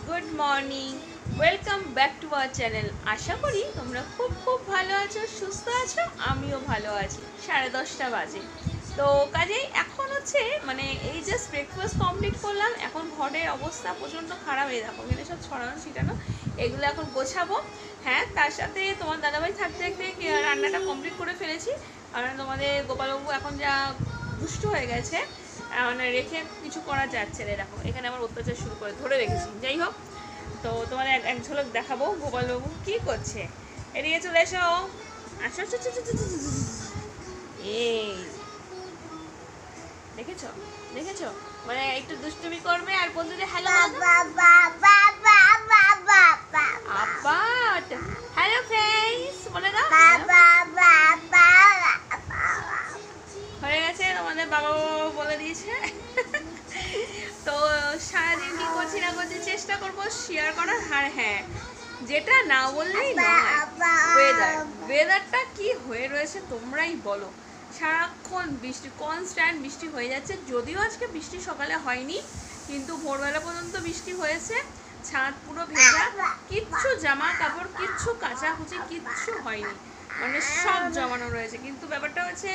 Good morning, welcome back to our channel. আশা করি তোমরা খুব খুব ভালো আছো, সুস্থ আছো, আমিও ভালো আছি। 10:30 বাজে। তো কাজেই এখন হচ্ছে এই জাস্ট ব্রেকফাস্ট কমপ্লিট করলাম। এখন ঘরের অবস্থা প্রচণ্ড খারাপ। হয়ে দেখো এখানে সব ছড়ানো ছিটানো, এগুলো এখন গোছাবো। হ্যাঁ, তার সাথে তোমার দাদাভাই থাকতে থাকতে রান্নাটা কমপ্লিট করে ফেলেছি। কারণ তোমাদের গোপালবাবু এখন যা দুষ্ট হয়ে গেছে, রেখে কিছু করা যাচ্ছে না। দেখো এখানে আমার অত্যাচার শুরু করে ধরে রেখেছি। যাই হোক, তো তোমাদের এক ঝলক দেখাবো গোপালবাবু কি করছে। এদিকে চলে এসো, আসো। এই দেখেছো দেখেছো, একটু দুষ্টুমি করবে আর বন্ধুদের হ্যালো আব্বা, হ্যালো ফ্রেন্ডস বলে দাও। হয়ে গেছে, তোমাদের বাবা বলে দিয়েছে। তো সারাদিন কি করছি না করছি চেষ্টা করবো শেয়ার করার। আর হ্যাঁ, যেটা না বললেই নয়, ওয়েদারটা কি হয়ে রয়েছে তোমরাই বলো। সারাক্ষণ বৃষ্টি, কনস্ট্যান্ট বৃষ্টি হয়ে যাচ্ছে। যদিও আজকে বৃষ্টি সকালে হয়নি, কিন্তু ভোরবেলা পর্যন্ত বৃষ্টি হয়েছে। ছাদ পুরো ভেজা, কিচ্ছু জামা কাপড় কিচ্ছু কাচাকুচি কিচ্ছু হয়নি, সব জমানো রয়েছে। কিন্তু ব্যাপারটা হচ্ছে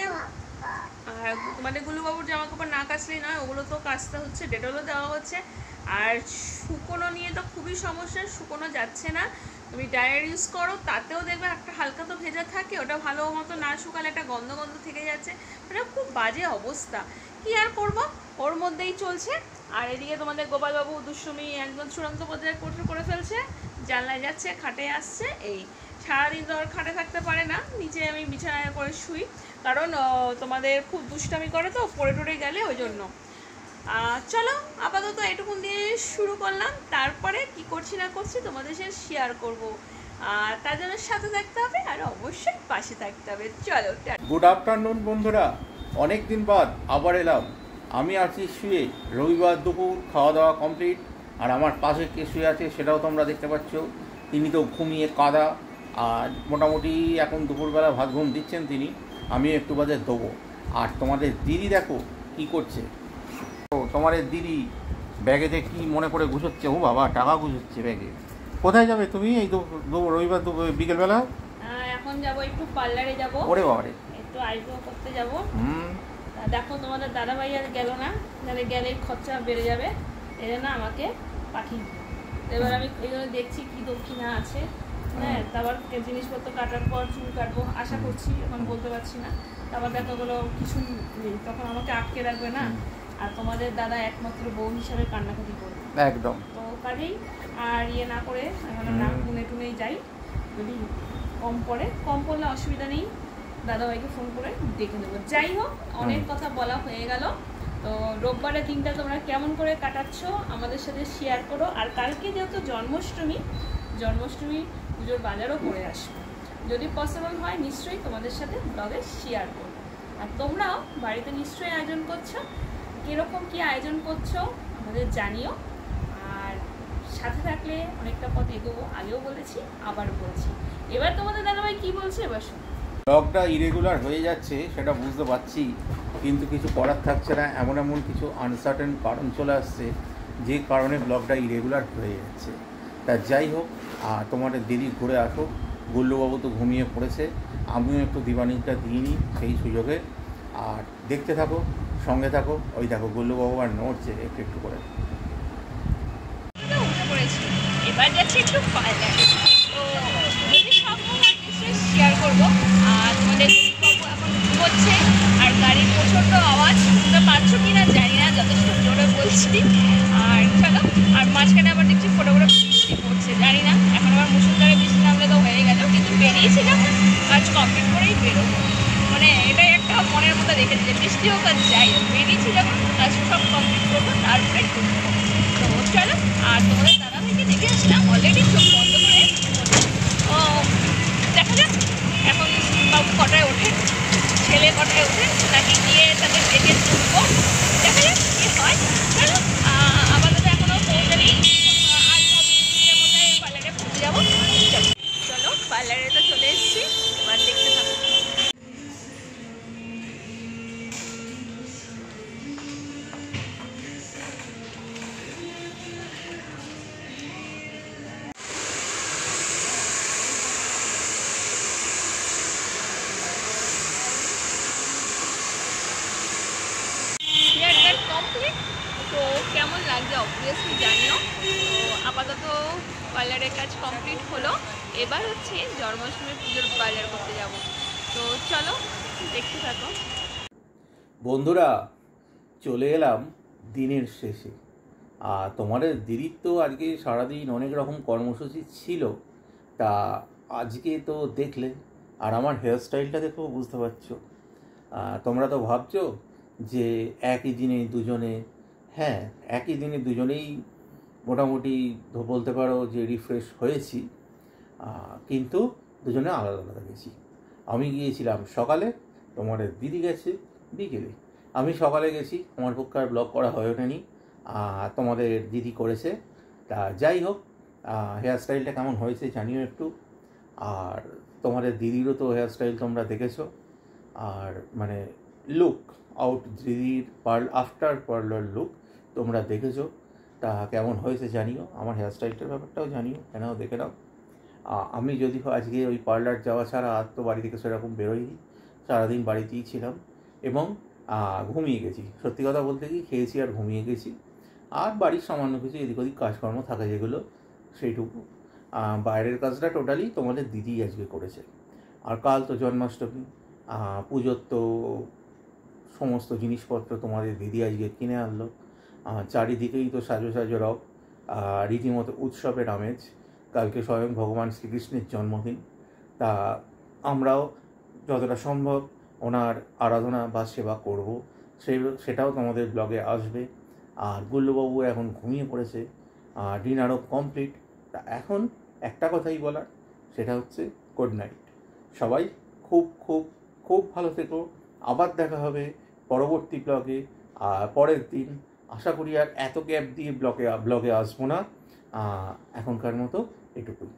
গুলুবাবুর জামা কাপড় না কাচলেই নয়, ওগুলো তো কাচতে হচ্ছে, ডেটলও দেওয়া হচ্ছে। আর শুকোনো নিয়ে তো খুবই সমস্যা, শুকোনো যাচ্ছে না। তুমি ড্রায়ার ইউজ করো, তাতেও দেখবে একটা হালকা তো ভেজা থাকে, ওটা ভালো মতো না শুকালে একটা গন্ধ গন্ধ থেকে যাচ্ছে। খুব বাজে অবস্থা। কি আর করবো, ওর মধ্যেই চলছে। আর এদিকে তোমাদের গোপালবাবু দুষ্টুমি একদম চূড়ান্ত পর্যায়ে করে ফেলছে। জানলায় যাচ্ছে, খাটে আসছে। এই সারাদিন তো আর খাটে থাকতে পারে না, নিচে আমি বিছানায় করে শুই। কারণ তোমাদের খুব দুষ্টামি করে তো পড়ে টরে গেলে, ওই জন্য। চলো আপাতত এটুকুন দিয়ে শুরু করলাম। তারপরে কি করছি না করছি তোমাদের সাথে শেয়ার করব। তার জন্য সাথে থাকতে হবে আর অবশ্যই পাশে থাকতে হবে। চলো, গুড আফটারনুন বন্ধুরা, অনেক দিন বাদ আবার এলাম। আমি আছি শুয়ে, রবিবার দুপুর খাওয়া দাওয়া কমপ্লিট। আর আমার পাশে কে শুয়ে আছে সেটাও তোমরা দেখতে পাচ্ছ। তিনি তো ঘুমিয়ে কাদা। আর মোটামুটি এখন দুপুরবেলা ভাত ঘুম দিচ্ছেন তিনি, আমিও একটু বাদে দেবো। আর তোমাদের দিদি দেখো কি করছে। তো তোমাদের দিদি ব্যাগেতে কি মনে করে গুছোচ্ছে। ও বাবা, টাকা গুছোচ্ছে ব্যাগে। কোথায় যাবে তুমি এই রবিবার বিকেলবেলা? এখন যাবো একটু পার্লারে যাবো। ওরে বাবারে, একটু আইব্রো করতে যাবো। দেখো তোমাদের দাদাভাই আর গেল না, গেলে খরচা বেড়ে যাবে, এর জন্য আমাকে পাঠিয়ে দিল। এবার আমি এই জন্য দেখছি কি দক্ষিণা আছে। হ্যাঁ, তারপর জিনিসপত্র কাটার পর চুল কাটবো আশা করছি, এখন বলতে পারছি না। তারপর দেখা গেলো কিছু নেই, তখন আমাকে আটকে রাখবে না। আর তোমাদের দাদা একমাত্র বউ হিসাবে কান্নাকাটি করবে একদম। তো কাজেই আর না করে না টুনে টুনেই যাই। যদি কম পড়লে অসুবিধা নেই, দাদাভাইকে ফোন করে ডেকে নেবো। যাই হোক, অনেক কথা বলা হয়ে গেল। তো রোববারের দিনটা তোমরা কেমন করে কাটাচ্ছ আমাদের সাথে শেয়ার করো। আর কালকে যেহেতু জন্মাষ্টমী পুজোর বাজারও করে আসবো। যদি পসিবল হয় নিশ্চয়ই তোমাদের সাথে ব্লগে শেয়ার করবো। আর তোমরাও বাড়িতে নিশ্চয়ই আয়োজন করছো, কীরকম কী আয়োজন করছো আমাদের জানিও। আর সাথে থাকলে অনেকটা পথ এগোবো, আগেও বলেছি আবারও বলছি। এবার তোমাদের দাদাভাই কী বলছে এবার শুনো। ব্লগটা ইরেগুলার হয়ে যাচ্ছে সেটা বুঝতে পারছি, কিন্তু কিছু করার থাকছে না। এমন কিছু আনসার্টেন কারণ চলে আসছে, যে কারণে ব্লগটা ইরেগুলার হয়ে যাচ্ছে। তা যাই হোক, তোমাদের দিদি ঘুরে আসো। গুল্লুবাবু তো ঘুমিয়ে পড়েছে, আমিও একটু দিবানিটা দিয়ে নিই সেই সুযোগে। আর দেখতে থাকো, সঙ্গে থাকো। ওই দেখো গুল্লুবাবু আর নড়ছে একটু একটু করে। এবার যাচ্ছি একটু পার্লারে, তো যদি সম্ভব হয় নিশ্চয়ই শেয়ার করবো। আর তোমাদের বাবু এখন ঘুমোচ্ছে, আর গাড়ির প্রচণ্ড আওয়াজ শুনতে পাচ্ছ কি না জানি না, যথেষ্ট জোরে বলছি। আর চলো, আর মাঝখানে আবার দেখছি ফটো বৃষ্টি পড়ছে, জানি না এখন আবার মুসুলধারে বৃষ্টি নামলে তো হয়ে গেল। কিন্তু বেরিয়েছিলাম কাজ কমপ্লিট করেই বেরোবো, এটাই একটা মনের মতো রেখেছি যে বৃষ্টি হোক আর যাই হোক, বেরিয়েছি যখন কাজ সব কমপ্লিট করবো, তারপরে ঢুকবো। তো চলো, আর তোমাদের দাদাভাইকে দেখে আসলাম অলরেডি চোখ বন্ধ করে। ও দেখা যাক এখন বাবু কটায় ওঠে, ছেলে কটায় ওঠে, নাকি গিয়ে তাদের ডেকে তুলবো, দেখা যাক কী হয়। চলো, আপাতত এখনও পৌঁছানি, আজ মধ্যে পার্লারে পৌঁছে যাবো। চলো পার্লারে তো চলে এসেছি, এবার দেখতে থাকো। তো আপাতত পার্লারের কাজ কমপ্লিট হলো, এবার হচ্ছে জন্মাষ্টমী পুজোর পার্লার করতে যাব। তো চলো দেখতে থাকো। বন্ধুরা, চলে এলাম দিনের শেষে। আর তোমাদের দিদির তো আজকে সারাদিন অনেক রকম কর্মসূচি ছিল, তা আজকে তো দেখলে, আর আমার হেয়ারস্টাইলটা দেখেও বুঝতে পারছো। তোমরা তো ভাবছো যে একই দিনে দুজনে, হ্যাঁ একই দিনে দুজনেই মোটামুটি বলতে পারো যে রিফ্রেশ হয়েছি, কিন্তু দুজনে আলাদা আলাদা গেছি। আমি গিয়েছিলাম সকালে, তোমাদের দিদি গেছে বিকেলে। আমি সকালে গেছি, আমার পক্ষে আর ব্লগ করা হয়ে ওঠেনি, তোমাদের দিদি করেছে। তা যাই হোক, হেয়ারস্টাইলটা কেমন হয়েছে জানিও একটু। আর তোমাদের দিদিরও তো হেয়ারস্টাইল তোমরা দেখেছো, আর মানে লুক আউট দিদির আফটার পার্লার লুক তোমরা দেখেছো। তা কেমন হয়েছে জানিও, আমার হেয়ারস্টাইলটার ব্যাপারটাও জানিও, কেনাও দেখে নাও। আমি যদি আজকে ওই পার্লার যাওয়া ছাড়া আর তো বাড়ি থেকে সেরকম বেরোইনি, সারাদিন বাড়িতেই ছিলাম এবং ঘুমিয়ে গেছি। সত্যি কথা বলতে কি, খেয়েছি আর ঘুমিয়ে গেছি। আর বাড়ির সামান্য কিছু এদিক ওদিক কাজকর্ম থাকে যেগুলো, সেইটুকু। বাইরের কাজটা টোটালি তোমাদের দিদি আজকে করেছে। আর কাল তো জন্মাষ্টমী, পুজোর তো সমস্ত জিনিসপত্র তোমাদের দিদি আজকে কিনে আনলো। চারিদিকেই তো সাজো সাজো রব, রীতিমতো উৎসবের আমেজ। কালকে স্বয়ং ভগবান শ্রীকৃষ্ণের জন্মদিন। তা আমরাও যতটা সম্ভব ওনার আরাধনা বা সেবা করব, সেটাও তোমাদের ব্লগে আসবে। আর গুল্লুবাবু এখন ঘুমিয়ে পড়েছে, ডিনারও কমপ্লিট। তা এখন একটা কথাই বলার, সেটা হচ্ছে গুড নাইট। সবাই খুব খুব খুব ভালো থেকো। আবার দেখা হবে পরবর্তী ব্লগে, পরের দিন। আশা করি আর এত গ্যাপ দিয়ে ব্লগে আসবো না। এখনকার মতো এটুকুই।